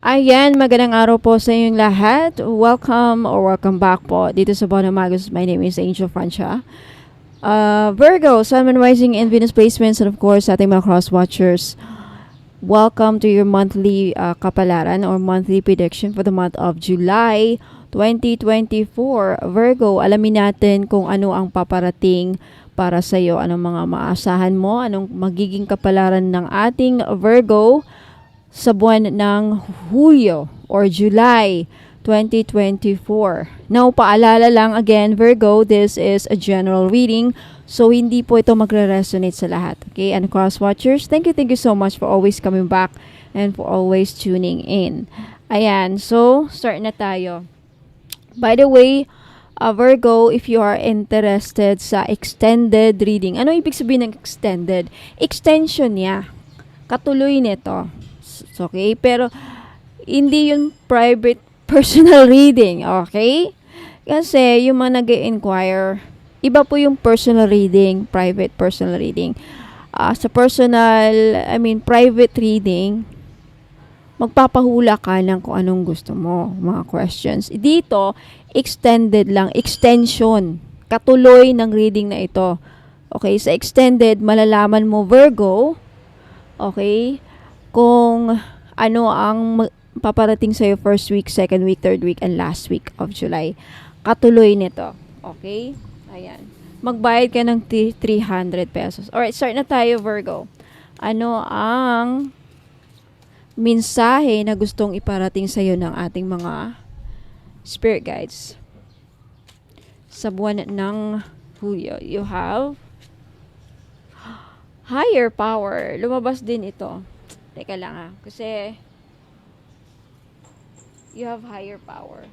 Ayan, magandang araw po sa inyong lahat. Welcome back po dito sa Bono Magus. My name is Angel Francia. Virgo, Sun, Moon, Rising, and Venus placements, and of course, sa ating mga cross-watchers. Welcome to your monthly kapalaran or monthly prediction for the month of July 2024. Virgo, alamin natin kung ano ang paparating para sa iyo. Anong mga maasahan mo, anong magiging kapalaran ng ating Virgo sa buwan ng Hulyo or July 2024. Now, paalala lang again, Virgo, this is a general reading. So, hindi po ito magre-resonate sa lahat. Okay? And cross-watchers, thank you so much for always coming back and for always tuning in. Ayan, so, start na tayo. By the way, Virgo, if you are interested sa extended reading, ano ibig sabihin ng extended? Extension niya. Katuloy nito. Okay? Pero, hindi yun private personal reading. Okay? Kasi, yung mga nag-inquire, iba po yung personal reading, private personal reading. Sa private reading, magpapahula ka ng kung anong gusto mo, mga questions. Dito, extended lang, extension, katuloy ng reading na ito. Okay? Sa extended, malalaman mo, Virgo, okay, kung ano ang paparating sa'yo first week, second week, third week, and last week of July. Katuloy nito. Okay? Ayan. Magbayad ka ng 300 pesos. Alright, start na tayo, Virgo. Ano ang mensahe na gustong iparating sa'yo ng ating mga spirit guides sa buwan ng Hulyo? You have higher power. Lumabas din ito. Teka lang kasi you have higher power.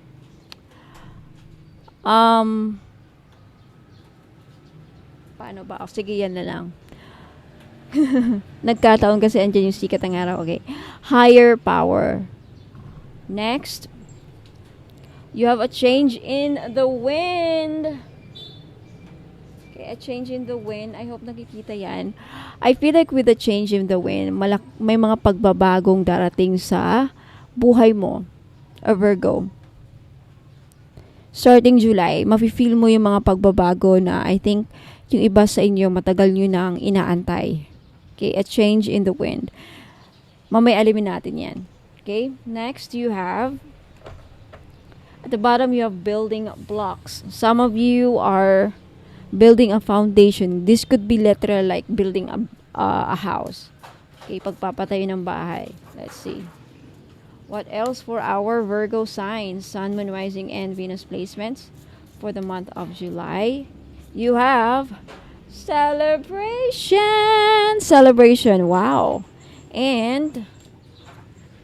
Paano ba? Sige, yan na lang. Nagkataon kasi andyan yung sikat ng araw. Okay. Higher power. Next, you have a change in the wind. A change in the wind. I hope nakikita yan. I feel like with the change in the wind, may mga pagbabagong darating sa buhay mo, a Virgo. Starting July, mafe-feel mo yung mga pagbabago na I think yung iba sa inyo matagal nyo nang inaantay. Okay, a change in the wind. Mamaya alamin natin yan. Okay, next you have, at the bottom you have building blocks. Some of you are building a foundation. This could be literal like building a house. Okay, pagpapatayo ng bahay. Let's see. What else for our Virgo signs? Sun, Moon, Rising, and Venus placements for the month of July. You have celebration. Celebration. Wow. And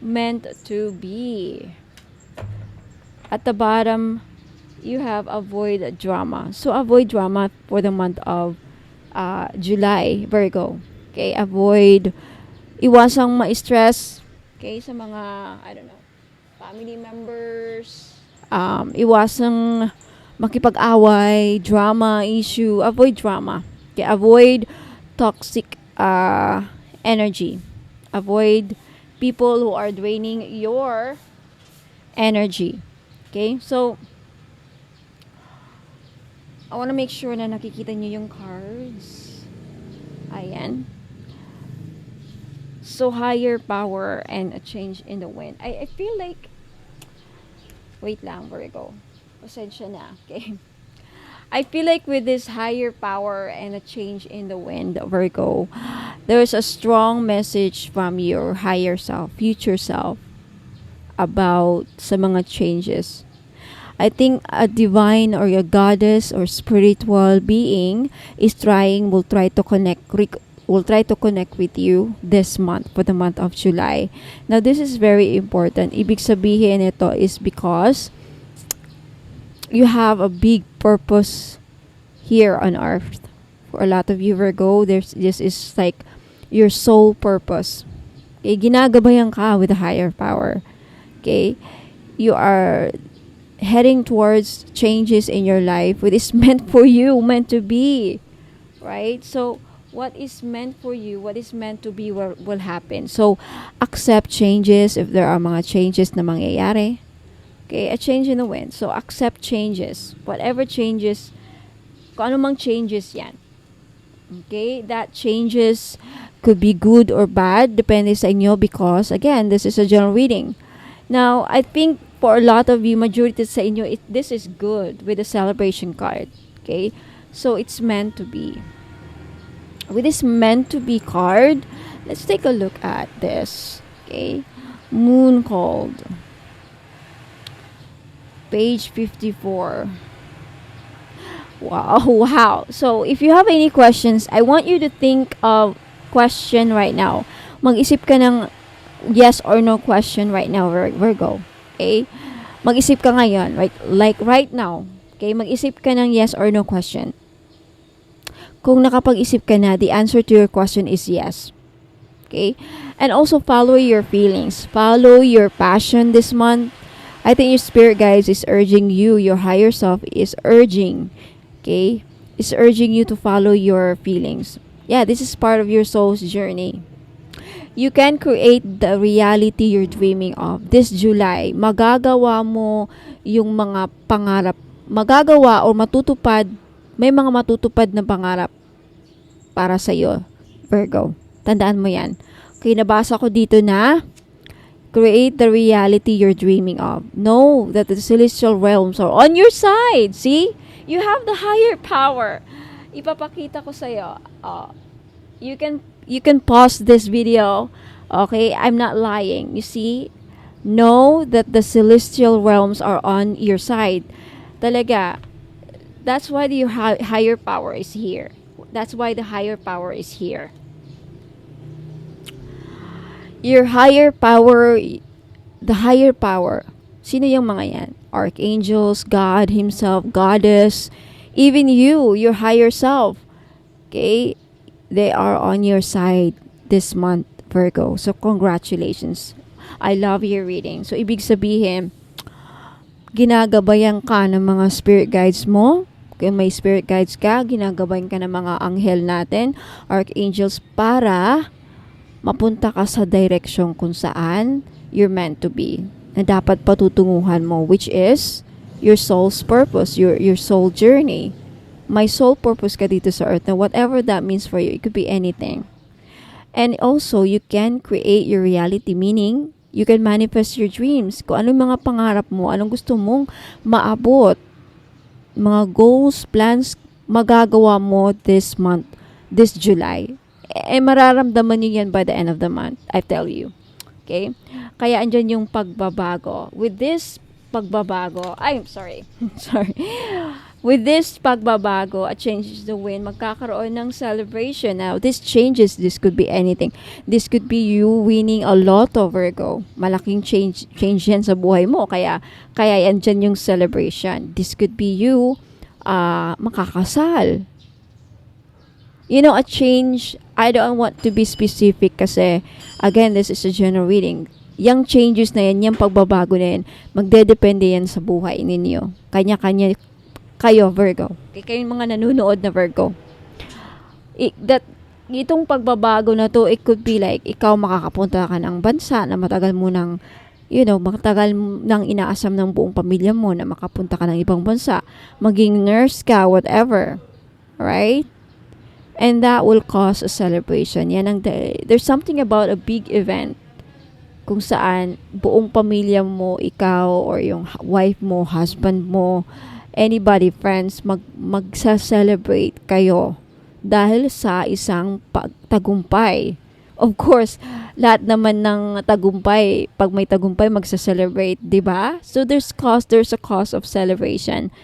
meant to be. At the bottom, you have avoid drama. So, avoid drama for the month of July, Virgo. Okay, iwasang ma-stress, okay, sa mga, I don't know, family members, iwasang makipag-away, drama, issue, avoid drama. Okay, avoid toxic energy. Avoid people who are draining your energy. Okay, so, I want to make sure na nakikita nyo yung cards. Ayan. So, higher power and a change in the wind. I feel like, wait lang, Virgo. Pasensya na, okay? I feel like with this higher power and a change in the wind, Virgo, there's a strong message from your higher self, future self, about sa mga changes. I think a divine or a goddess or spiritual being will try to connect with you this month, for the month of July. Now, this is very important. Ibig sabihin ito is because you have a big purpose here on earth. For a lot of you, Virgo, this is like your soul purpose. Okay, ginagabayan ka with a higher power. Okay, you are heading towards changes in your life. It is meant for you, meant to be, right? So, what is meant for you, what is meant to be will happen. So, accept changes if there are mga changes na mangyayari. Okay, a change in the wind. So, accept changes. Whatever changes, kung ano mang changes yan. Okay, that changes could be good or bad, depende sa inyo because, again, this is a general reading. Now, I think for a lot of you, majority sa inyo, this is good with the celebration card. Okay, so it's meant to be. With this meant to be card, let's take a look at this. Okay, Moon called. Page 54. Wow. So, if you have any questions, I want you to think of question right now. Mag-isip ka ng yes or no question right now, Virgo. Okay? Mag-isip ka ngayon, right? Like right now. Okay? Mag-isip ka ng yes or no question. Kung nakapag-isip ka na, the answer to your question is yes. Okay? And also follow your feelings. Follow your passion this month. I think your spirit guides is urging you, your higher self is urging, okay? Is urging you to follow your feelings. Yeah, this is part of your soul's journey. You can create the reality you're dreaming of. This July, magagawa mo yung mga pangarap. Magagawa o matutupad, may mga matutupad na pangarap para sa iyo, Virgo. Tandaan mo yan. Okay, nabasa ko dito na create the reality you're dreaming of. Know that the celestial realms are on your side. See? You have the higher power. Ipapakita ko sa'yo. You can pause this video. Okay? I'm not lying. You see? Know that the celestial realms are on your side. Talaga. That's why the higher power is here. That's why the higher power is here. Your higher power, the higher power, sino yung mga yan? Archangels, God Himself, Goddess, even you, your higher self. Okay? They are on your side this month, Virgo. So, congratulations. I love your reading. So, ibig sabihin, ginagabayan ka ng mga spirit guides mo. Kung may spirit guides ka, ginagabayan ka ng mga anghel natin, archangels, para mapunta ka sa direksyon kung saan you're meant to be, na dapat patutunguhan mo, which is your soul's purpose, your soul journey. My soul purpose ka dito sa earth, na whatever that means for you, it could be anything. And also, you can create your reality, meaning, you can manifest your dreams. Kung anong mga pangarap mo, anong gusto mong maabot, mga goals, plans, magagawa mo this month, this July. Mararamdaman nyo yan by the end of the month. I tell you. Okay? Kaya andyan yung pagbabago. With this pagbabago, sorry. With this pagbabago, a change is the wind, magkakaroon ng celebration. Now, this could be anything. This could be you winning a lotto, Virgo. Malaking change yan sa buhay mo. Kaya andyan yung celebration. This could be you makakasal. You know, a change, I don't want to be specific kasi, again, this is a general reading. Yung changes na yan, yung pagbabago na yan, magdedepende yan sa buhay ninyo. Kanya-kanya kayo, Virgo. Kayong mga nanonood na Virgo. Itong pagbabago na to, it could be like, ikaw makakapunta ka ng bansa na matagal mo nang, matagal nang inaasam ng buong pamilya mo na makapunta ka ng ibang bansa. Maging nurse ka, whatever. Right? And that will cause a celebration. There's something about a big event kung saan buong pamilya mo, ikaw, or yung wife mo, husband mo, anybody, friends, magsa-celebrate kayo dahil sa isang tagumpay. Of course, lahat naman ng tagumpay, pag may tagumpay, magsa-celebrate, di ba? So there's a cause of celebration.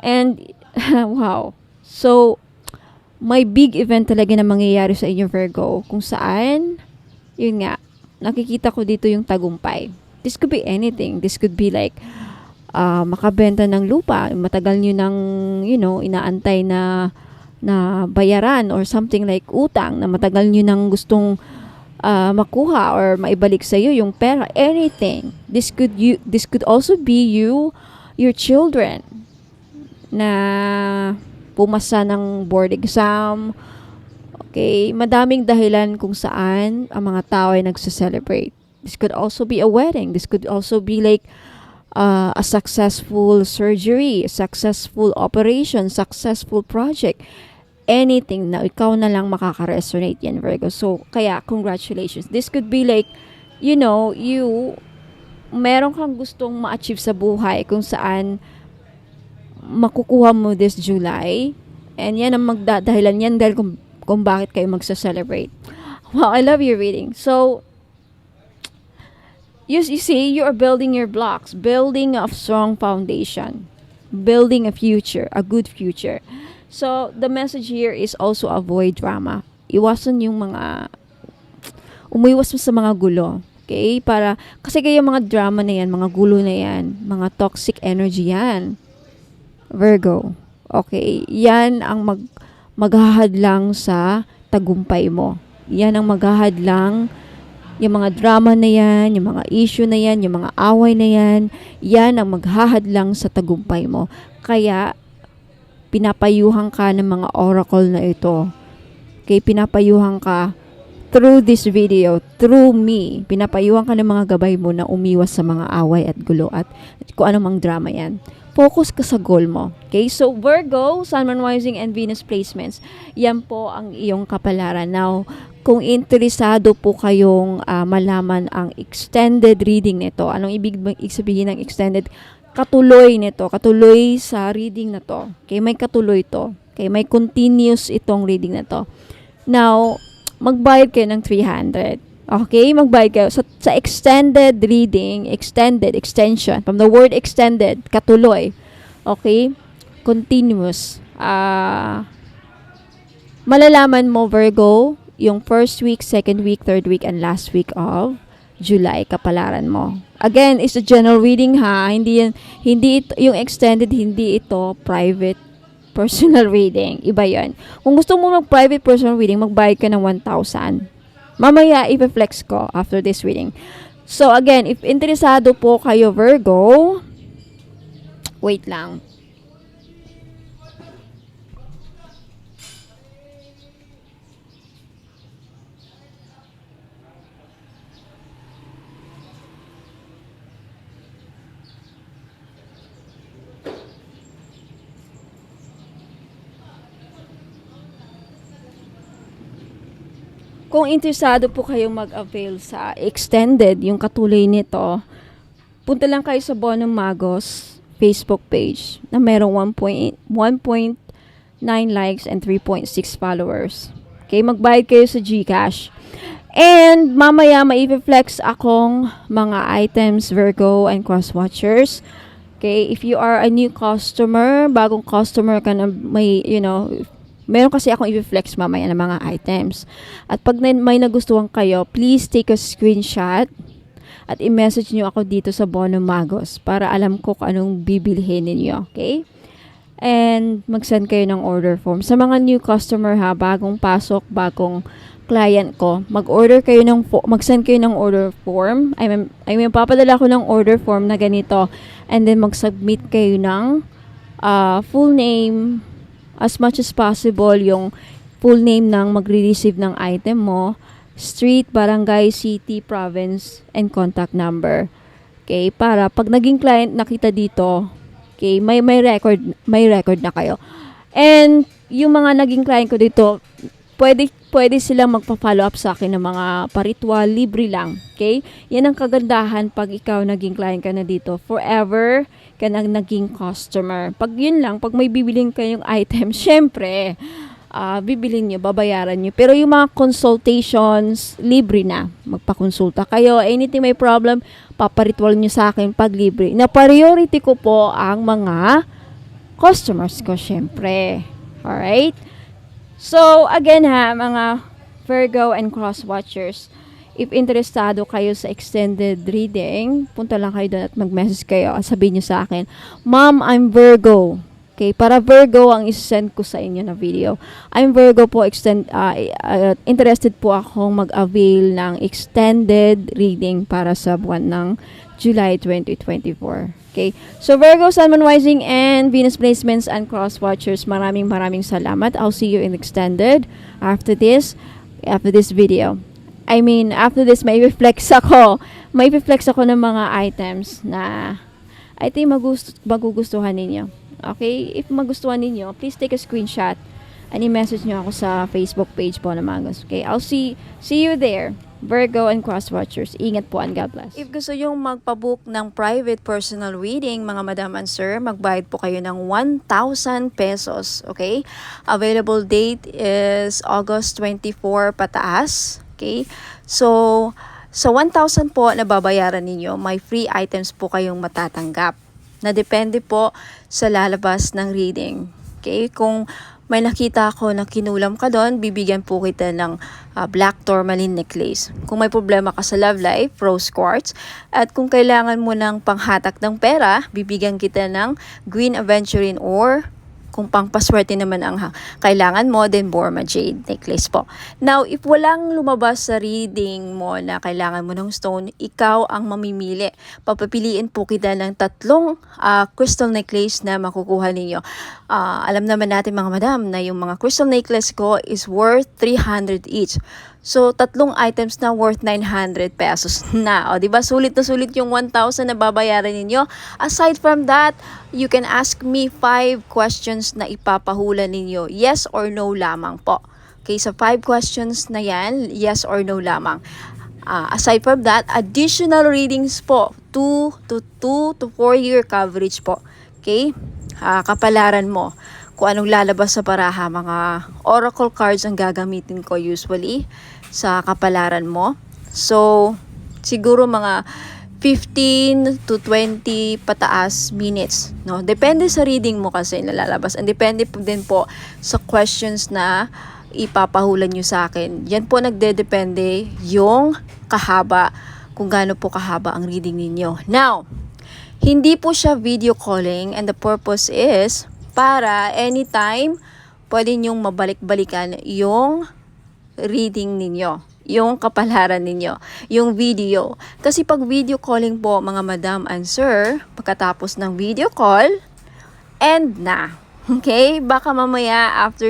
And, wow. So, may big event talaga na mangyayari sa inyo, Virgo, kung saan, yun nga, nakikita ko dito yung tagumpay. This could be anything. This could be like, makabenta ng lupa, matagal nyo nang, inaantay na bayaran or something like utang, na matagal nyo nang gustong makuha or maibalik sa iyo yung pera, anything. This could also be your children na pumasa ng board exam, Okay? Madaming dahilan kung saan ang mga tao ay nagse-celebrate. This could also be a wedding. This could also be like a successful surgery, a successful operation, successful project. Anything na ikaw na lang makaka-resonate yan, Virgo. So, kaya, congratulations. This could be like, meron kang gustong ma-achieve sa buhay kung saan makukuha mo this July. And yan ang magdadahilan yan dahil kung bakit kayo magsa-celebrate. Wow, I love your reading. So, you see, you are building your blocks, building a strong foundation, building a future, a good future. So, the message here is also avoid drama. Iwasan yung umiwas mo sa mga gulo. Okay? Kasi kayo mga drama na yan, mga gulo na yan, mga toxic energy yan. Virgo. Okay? Yan ang maghahadlang sa tagumpay mo. Yan ang maghahadlang. Yung mga drama na yan, yung mga issue na yan, yung mga away na yan, yan ang maghahadlang sa tagumpay mo. Kaya, pinapayuhan ka ng mga oracle na ito. Okay, pinapayuhan ka through this video, through me. Pinapayuhan ka ng mga gabay mo na umiwas sa mga away at gulo at kung anong drama yan. Focus ka sa goal mo. Okay, so Virgo, Sun, Moon, Rising, and Venus placements. Yan po ang iyong kapalaran. Now, kung interesado po kayong malaman ang extended reading nito, anong ibig sabihin ng extended? Katuloy nito, katuloy sa reading na to. Okay, may katuloy to. Okay, may continuous itong reading na to. Now, magbayad kayo ng 300. Okay, magbayad kayo. Sa extended reading, extension, from the word extended, katuloy. Okay, continuous. Malalaman mo, Virgo, yung first week, second week, third week, and last week of July, kapalaran mo. Again, it's a general reading ha. Hindi ito, yung extended, hindi ito private personal reading. Iba yan. Kung gusto mo mag-private personal reading, magbayad ka ng 1,000. Mamaya, i-flex ko after this reading. So, again, if interesado po kayo, Virgo, wait lang. Kung interesado po kayong mag-avail sa extended, yung katuloy nito, punta lang kayo sa Bonum Magos Facebook page na merong 1.9 likes and 3.6 followers. Okay, magbayad kayo sa GCash. And mamaya mai-flex akong mga items, Virgo and cross watchers. Okay, if you are a new customer, bagong customer ka na may, meron kasi akong i-flex mamaya ng mga items. At pag may nagustuhan kayo, please take a screenshot at i-message nyo ako dito sa Bonum Magos para alam ko kung anong bibilhin ninyo. Okay? And mag-send kayo ng order form. Sa mga new customer ha, bagong pasok, bagong client ko, mag-send kayo ng order form. I mean, papadala ko ng order form na ganito. And then mag-submit kayo ng full name, as much as possible, yung full name ng magre-receive ng item mo, street, barangay, city, province, and contact number. Okay, para pag naging client nakita dito, okay, may record na kayo. And yung mga naging client ko dito, pwede silang magpa-follow up sa akin ng mga paritual, libre lang. Okay? Yan ang kagandahan pag ikaw naging client ka na dito. Forever ka nang naging customer. Pag yun lang, pag may bibiling kayong item, syempre, bibilin nyo, babayaran nyo. Pero yung mga consultations, libre na. Magpakonsulta kayo. Anything may problem, paparitual nyo sa akin pag libre. Na priority ko po ang mga customers ko, syempre. Alright? So, again ha, mga Virgo and cross watchers, if interesado kayo sa extended reading, punta lang kayo doon at mag-message kayo at sabihin nyo sa akin, Ma'am, I'm Virgo. Okay, para Virgo ang isend ko sa inyo na video. I'm Virgo po, interested po akong mag-avail ng extended reading para sa buwan ng July 2024. Okay? So Virgo, Sun, Moon, Rising, and Venus placements and cross watchers, maraming salamat. I'll see you in extended after this video. I mean, after this, may reflex ako ng mga items na I think magugustuhan ninyo. Okay? If magustuhan ninyo, please take a screenshot and i-message nyo ako sa Facebook page po na Magos. Okay? I'll see you there. Virgo and cross watchers. Ingat po and God bless. If gusto yung magpabook ng private personal reading, mga madam and sir, magbayad po kayo ng 1,000 pesos. Okay? Available date is August 24 pataas. Okay? So, sa 1,000 po na babayaran ninyo, may free items po kayong matatanggap. Na depende po sa lalabas ng reading. Okay? Kung may nakita ako na kinulam ka doon, bibigyan po kita ng black tourmaline necklace. Kung may problema ka sa love life, rose quartz. At kung kailangan mo ng panghatak ng pera, bibigyan kita ng green aventurine, or kung pangpaswerte naman ang kailangan mo, then Borma Jade necklace po. Now, if walang lumabas sa reading mo na kailangan mo ng stone, ikaw ang mamimili. Papapiliin po kita ng 3 crystal necklace na makukuha ninyo. Alam naman natin mga madam na yung mga crystal necklace ko is worth 300 each. So, 3 items na worth 900 pesos na. O, diba? Sulit na sulit yung 1,000 na babayaran ninyo. Aside from that, you can ask me 5 questions na ipapahula ninyo. Yes or no lamang po. Okay, so 5 questions na yan, yes or no lamang. Aside from that, additional readings po. 2 to 4 year coverage po. Okay? Kapalaran mo. Kung anong lalabas sa baraha, mga oracle cards ang gagamitin ko usually sa kapalaran mo. So, siguro mga 15 to 20 pataas minutes. No? Depende sa reading mo kasi nalalabas. And depende po din po sa questions na ipapahulan nyo sa akin. Yan po nagdedepende yung kahaba, kung gaano po kahaba ang reading ninyo. Now, hindi po siya video calling, and the purpose is para anytime pwede nyong mabalik-balikan yung reading ninyo, yung kapalaran ninyo, yung video. Kasi pag video calling po, mga madam and sir, pagkatapos ng video call, end na. Okay? Baka mamaya after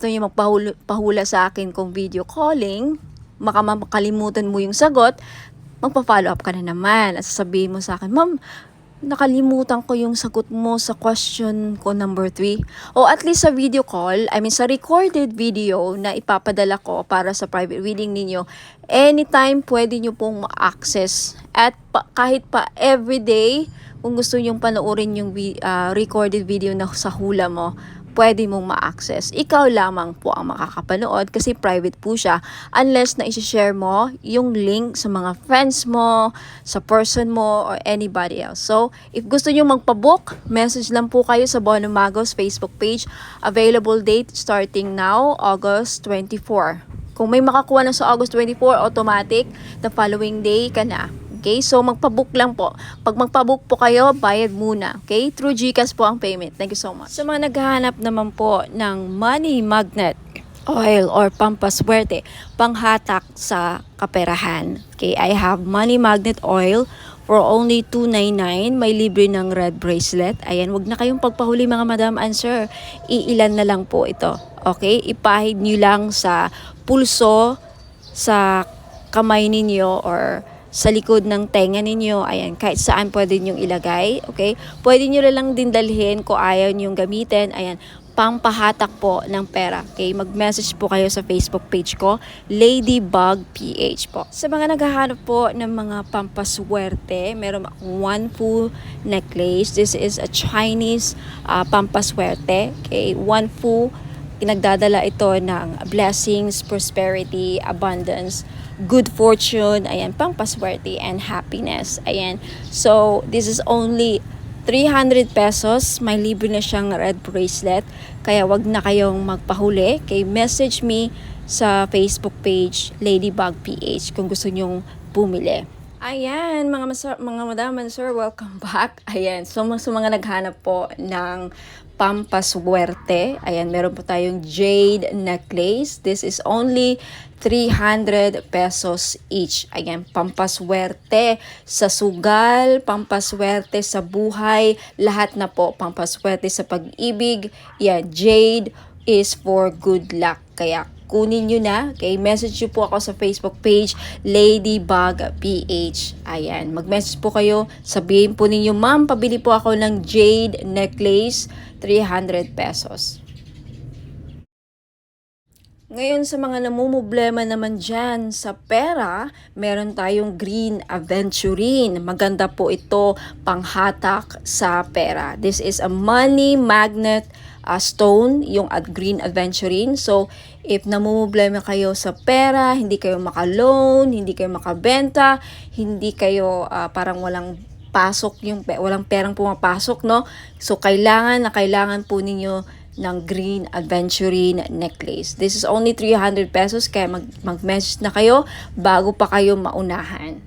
nyo magpahula sa akin kung video calling, makalimutan mo yung sagot, magpa-follow up ka na naman at sasabihin mo sa akin, ma'am, nakalimutan ko yung sagot mo sa question ko number 3. O at least sa video call, sa recorded video na ipapadala ko para sa private reading ninyo, anytime pwede nyo pong ma-access. At kahit pa everyday, kung gusto nyong panoorin yung recorded video na sa hula mo, pwede mong ma-access. Ikaw lamang po ang makakapanood kasi private po siya unless na i-share mo yung link sa mga friends mo, sa person mo, or anybody else. So, if gusto nyo magpabook, message lang po kayo sa Bono Magos Facebook page. Available date starting now, August 24. Kung may makakuha na sa August 24, automatic, the following day ka na. Okay, so magpabook lang po. Pag magpabook po kayo, bayad muna. Okay, through GCash po ang payment. Thank you so much. Sa mga naghahanap naman po ng money magnet oil or pampaswerte, panghatak sa kaperahan. Okay, I have money magnet oil for only $299. May libre ng red bracelet. Ayan, wag na kayong pagpahuli mga madam and sir. Iilan na lang po ito. Okay, ipahid nyo lang sa pulso, sa kamay ninyo, or sa likod ng tenga ninyo. Ayan, kahit saan pwede nyong ilagay. Okay? Pwede nyo lang din dalhin kung ayaw nyong gamitin. Ayan, pampahatak po ng pera. Okay? Mag-message po kayo sa Facebook page ko, Ladybug PH po. Sa mga naghahanap po ng mga pampaswerte, meron akong Wanfu necklace. This is a Chinese pampaswerte. Okay? Wanfu, nagdadala ito ng blessings, prosperity, abundance, good fortune, ayan, pampaswerte, and happiness. Ayan. So, this is only 300 pesos. May libre na siyang red bracelet. Kaya wag na kayong magpahuli. Okay, message me sa Facebook page, Ladybug PH, kung gusto nyong bumili. Ayan, mga madam and sir, welcome back. Ayan, so sa mga naghanap po ng pampaswerte, ayan, meron po tayong jade necklace. This is only 300 pesos each. Ayan, pampaswerte sa sugal, pampaswerte sa buhay, lahat na po, pampaswerte sa pag-ibig. Yan, jade is for good luck. Kaya kunin nyo na. Okay, message nyo po ako sa Facebook page, Ladybug PH. Ayan, mag-message po kayo. Sabihin po ninyo, ma'am, pabili po ako ng jade necklace, 300 pesos. Ngayon sa mga namumblema naman dyan sa pera, meron tayong green aventurine. Maganda po ito panghatak sa pera. This is a money magnet stone, yung green aventurine. So, if namumblema kayo sa pera, hindi kayo maka-loan, hindi kayo makabenta, hindi kayo parang walang pasok, walang perang pumapasok, no? So, kailangan po ninyo ng green aventurine necklace. This is only 300 pesos, kaya mag-message na kayo bago pa kayo maunahan.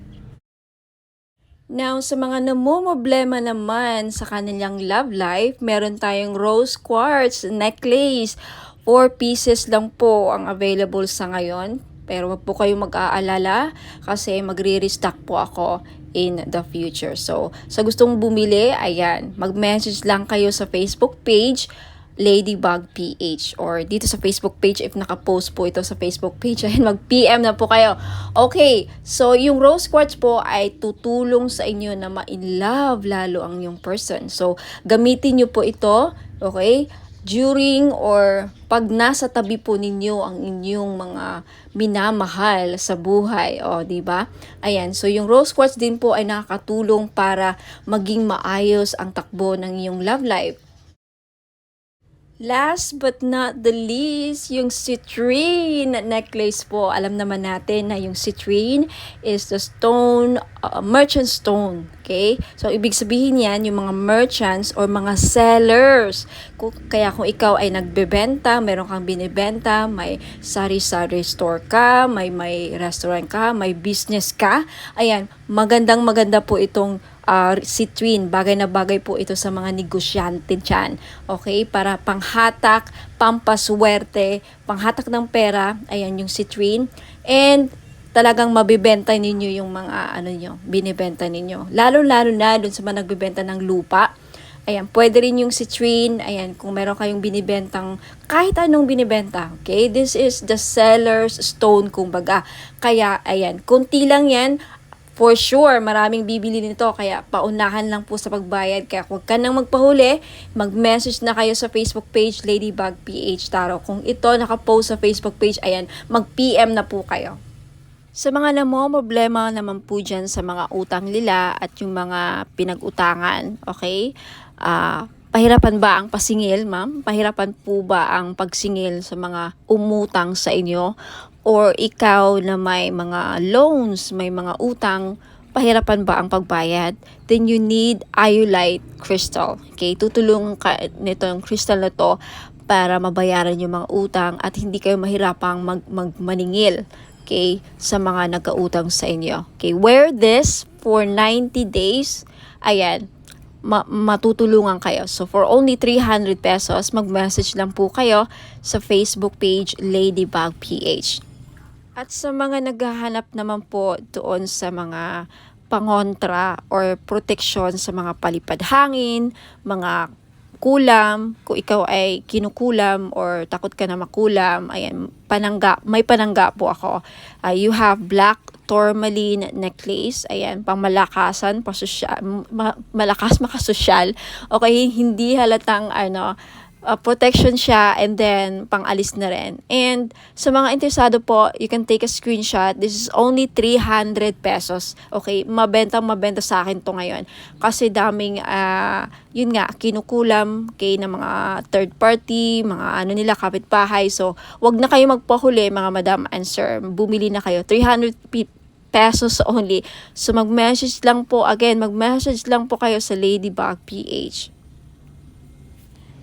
Now, sa mga namumblema naman sa kanilang love life, meron tayong rose quartz necklace. 4 pieces lang po ang available sa ngayon. Pero wag po kayong mag-aalala kasi magre-restock po ako in the future. So, sa gustong bumili, ayan, mag-message lang kayo sa Facebook page, Ladybug PH, or dito sa Facebook page if naka-post po ito sa Facebook page, ayun, mag-PM na po kayo. Okay, so yung rose quartz po ay tutulong sa inyo na ma-in-love lalo ang yung person. So, gamitin nyo po ito, okay, during or pag nasa tabi po ninyo ang inyong mga minamahal sa buhay, o di ba? Ayan, so yung rose quartz din po ay nakakatulong para maging maayos ang takbo ng iyong love life. Last but not the least, yung citrine necklace po. Alam naman natin na yung citrine is the stone, merchant stone. Okay? So, ibig sabihin yan, yung mga merchants or mga sellers. Kaya kung ikaw ay nagbebenta, meron kang binibenta, may sari-sari store ka, may restaurant ka, may business ka, ayan, maganda po itong citrine. Bagay na bagay po ito sa mga negosyante dyan. Okay? Para panghatak, pampaswerte, panghatak ng pera, ayan yung citrine. And talagang mabibenta ninyo yung mga binibenta ninyo. Lalo-lalo na dun sa mga nagbibenta ng lupa. Ayan, pwede rin yung citrine. Ayan, kung meron kayong binibentang kahit anong binibenta. Okay? This is the seller's stone, kumbaga. Kaya, ayan, kunti lang yan. For sure, maraming bibili nito, kaya paunahan lang po sa pagbayad. Kaya huwag ka nang magpahuli, mag-message na kayo sa Facebook page, Ladybug PH Tarot. Kung ito nakapost sa Facebook page, ayan, mag-PM na po kayo. Sa mga namomroblema naman po dyan sa mga utang nila at yung mga pinag-utangan, okay? Pahirapan ba ang pasingil, ma'am? Pahirapan po ba ang pagsingil sa mga umutang sa inyo? Or ikaw na may mga loans, may mga utang, pahirapan ba ang pagbayad? Then you need iolite crystal. Okay? Tutulong ka nito yung crystal na to para mabayaran yung mga utang at hindi kayo mahirapang maningil. Okay? Sa mga nagkautang sa inyo. Okay? Wear this for 90 days. Ayan. Matutulungan kayo. So, for only 300 pesos, mag-message lang po kayo sa Facebook page, Ladybug PH. At sa mga naghahanap naman po doon sa mga pangontra or proteksyon sa mga palipad hangin, mga kulam, kung ikaw ay kinukulam or takot ka na makulam, ayan, may panangga po ako. You have black tourmaline necklace, ayan, pang malakasan, malakas makasosyal. Okay, hindi halatang protection siya, and then pang-alis na rin. And sa mga interesado po, you can take a screenshot. This is only 300 pesos. Okay, mabenta sa akin to ngayon. Kasi daming, yun nga, kinukulam kay na mga third party, mga kapitbahay. So, wag na kayo magpahuli, mga madam and sir. Bumili na kayo. 300 pesos only. So, mag-message lang po kayo sa Ladybug PH.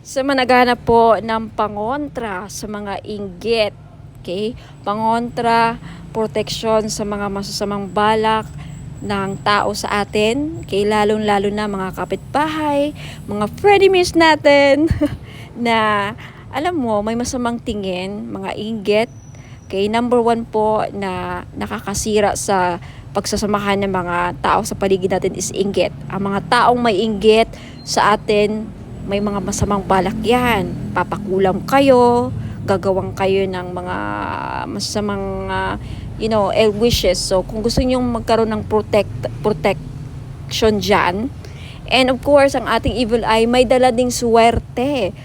Sa mga naghahanap po ng pangontra sa mga inggit, okay? Pangontra, proteksyon sa mga masasamang balak, ng tao sa atin, kay lalong-lalo na mga kapitbahay, mga frenemies natin na alam mo, may masamang tingin, mga inggit. Kay number one po na nakakasira sa pagsasamahan ng mga tao sa paligid natin is inggit. Ang mga taong may inggit sa atin, may mga masamang balak yan. Papakulam kayo, gagawang kayo ng mga masamang ill wishes. So kung gusto niyo magkaroon ng protection dyan, and of course ang ating evil eye may dala ding swerte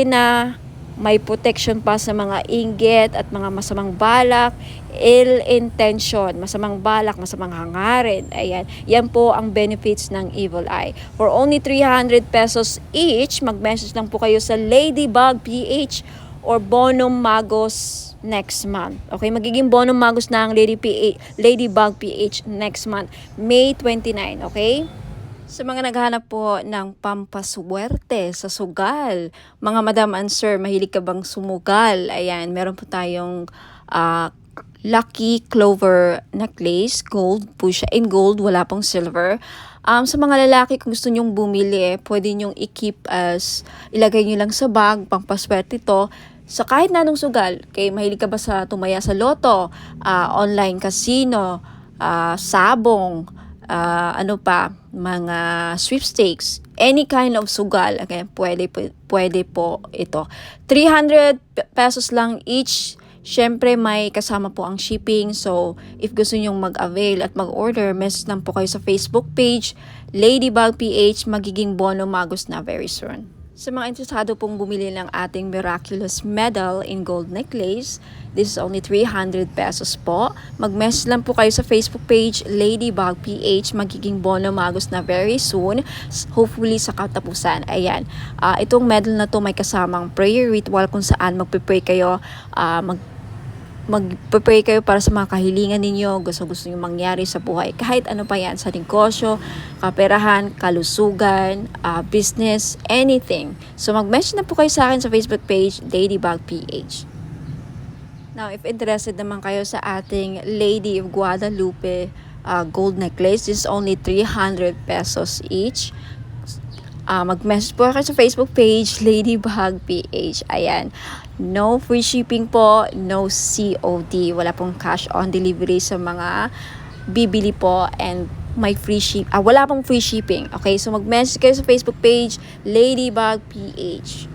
na may protection pa sa mga inggit at mga masamang balak, ill intention, masamang balak, masamang hangarin. Ayan, yan po ang benefits ng evil eye. For only 300 pesos each, mag-message lang po kayo sa Ladybug PH or Bonum Magos next month. Okay, magiging Bonum Magos na ang Ladybug PH next month, May 29, okay? Sa mga naghahanap po ng pampaswerte sa sugal, mga madam and sir, mahilig ka bang sumugal? Ayan, meron po tayong Lucky Clover necklace, gold po siya, in gold, wala pong silver. Sa mga lalaki, kung gusto nyong bumili, pwede nyong i-keep ilagay nyo lang sa bag, pampaswerte to, sa kahit na anong sugal. Kay mahilig ka ba sa tumaya sa loto, online casino, sabong, mga sweepstakes, any kind of sugal, okay, pwede po ito. 300 pesos lang each. Syempre may kasama po ang shipping. So if gusto nyong mag-avail at mag-order, message lang po kayo sa Facebook page Ladybug PH, magiging Bonum Magos na very soon. Sa mga interesado pong bumili ng ating miraculous medal in gold necklace, this is only 300 pesos po. Mag-message lang po kayo sa Facebook page Ladybug PH, magiging Bonum Magos na very soon, hopefully sa katapusan. Ayan, itong medal na to may kasamang prayer ritual kung saan magpe-pray kayo, magpe-pray kayo para sa mga kahilingan ninyo, gusto nyo mangyari sa buhay. Kahit ano pa yan, sa negosyo, kaperahan, kalusugan, business, anything. So mag-message na po kayo sa akin sa Facebook page, Ladybug PH. Now, if interested naman kayo sa ating Lady of Guadalupe gold necklace, this is only 300 pesos each. Mag-message po kayo sa Facebook page, Ladybug PH. Ayan. No free shipping po, no COD. Wala pong cash on delivery sa mga bibili po, and may wala pong free shipping. Okay, so mag-message kayo sa Facebook page, Ladybug PH.